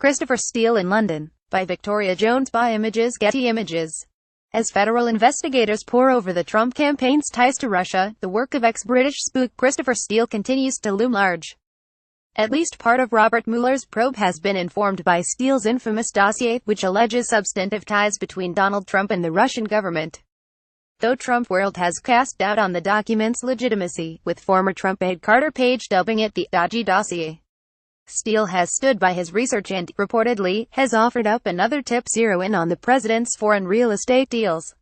Christopher Steele in London, by Victoria JonesPA ImagesGetty Images. As federal investigators pore over the Trump campaign's ties to Russia, the work of ex-British spook Christopher Steele continues to loom large. At least part of Robert Mueller's probe has been informed by Steele's infamous dossier, which alleges substantive ties between Donald Trump and the Russian government. Though Trumpworld has cast doubt on the document's legitimacy, with former Trump aide Carter Page dubbing it the dodgy dossier, Steele has stood by his research and, reportedly, has offered up another tip zeroing on the president's foreign real estate deals.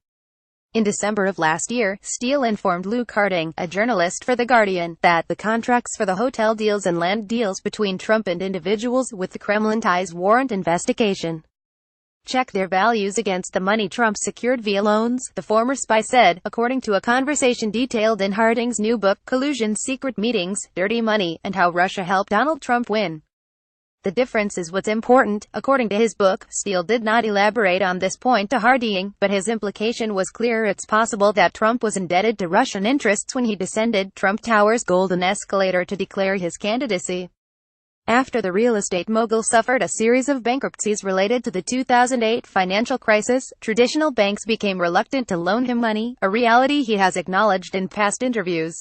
In December of last year, Steele informed Luke Harding, a journalist for The Guardian, that the contracts for the hotel deals and land deals between Trump and individuals with the Kremlin ties warrant investigation. Check their values against the money Trump secured via loans, the former spy said, according to a conversation detailed in Harding's new book, Collusion, Secret Meetings, Dirty Money, and How Russia Helped Donald Trump Win. The difference is what's important. According to his book, Steele did not elaborate on this point to Harding, but his implication was clear. It's possible that Trump was indebted to Russian interests when he descended Trump Tower's golden escalator to declare his candidacy. After the real estate mogul suffered a series of bankruptcies related to the 2008 financial crisis, traditional banks became reluctant to loan him money, a reality he has acknowledged in past interviews.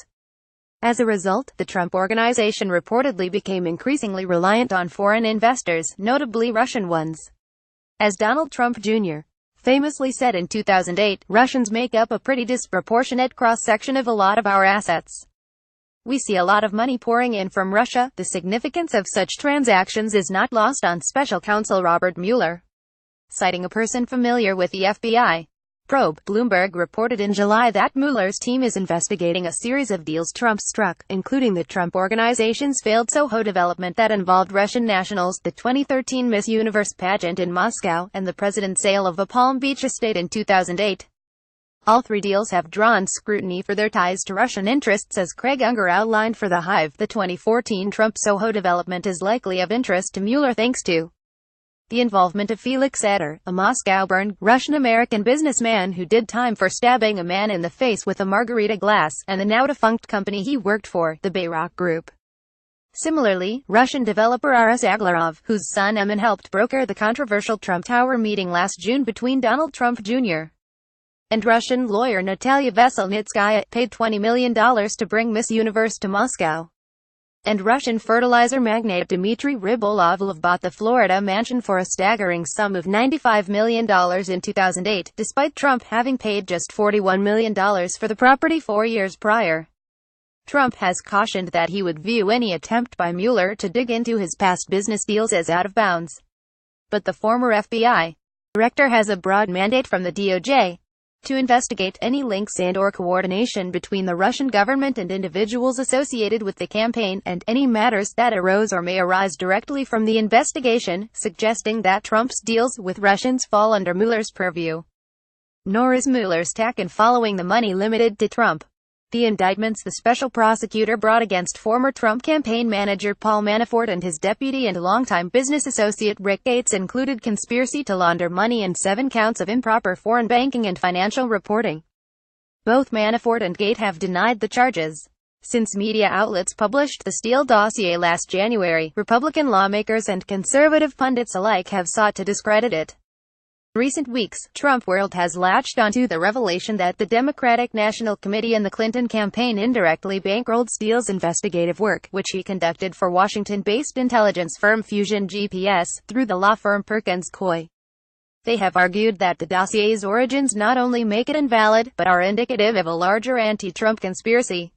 As a result, the Trump Organization reportedly became increasingly reliant on foreign investors, notably Russian ones. As Donald Trump Jr. famously said in 2008, "Russians make up a pretty disproportionate cross-section of a lot of our assets. We see a lot of money pouring in from Russia." The significance of such transactions is not lost on special counsel Robert Mueller. Citing a person familiar with the FBI probe, Bloomberg reported in July that Mueller's team is investigating a series of deals Trump struck, including the Trump Organization's failed Soho development that involved Russian nationals, the 2013 Miss Universe pageant in Moscow, and the president's sale of a Palm Beach estate in 2008. All three deals have drawn scrutiny for their ties to Russian interests, as Craig Unger outlined for The Hive. The 2014 Trump Soho development is likely of interest to Mueller thanks to the involvement of Felix Sater, a Moscow-born, Russian-American businessman who did time for stabbing a man in the face with a margarita glass, and the now-defunct company he worked for, the Bayrock Group. Similarly, Russian developer Aras Aglarov, whose son Emin helped broker the controversial Trump Tower meeting last June between Donald Trump Jr. and Russian lawyer Natalia Veselnitskaya, paid $20 million to bring Miss Universe to Moscow. And Russian fertilizer magnate Dmitry Rybolovlev bought the Florida mansion for a staggering sum of $95 million in 2008, despite Trump having paid just $41 million for the property 4 years prior. Trump has cautioned that he would view any attempt by Mueller to dig into his past business deals as out of bounds. But the former FBI director has a broad mandate from the DOJ to investigate any links and/or coordination between the Russian government and individuals associated with the campaign, and any matters that arose or may arise directly from the investigation, suggesting that Trump's deals with Russians fall under Mueller's purview. Nor is Mueller's tack in following the money limited to Trump. The indictments the special prosecutor brought against former Trump campaign manager Paul Manafort and his deputy and longtime business associate Rick Gates included conspiracy to launder money and 7 counts of improper foreign banking and financial reporting. Both Manafort and Gates have denied the charges. Since media outlets published the Steele dossier last January, Republican lawmakers and conservative pundits alike have sought to discredit it. In recent weeks, Trumpworld has latched onto the revelation that the Democratic National Committee and the Clinton campaign indirectly bankrolled Steele's investigative work, which he conducted for Washington-based intelligence firm Fusion GPS, through the law firm Perkins Coie. They have argued that the dossier's origins not only make it invalid, but are indicative of a larger anti-Trump conspiracy.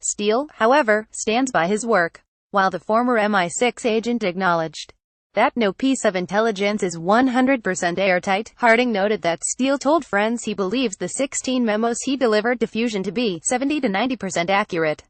Steele, however, stands by his work. While the former MI6 agent acknowledged that no piece of intelligence is 100% airtight, Harding noted that Steele told friends he believes the 16 memos he delivered to Fusion to be 70 to 90% accurate.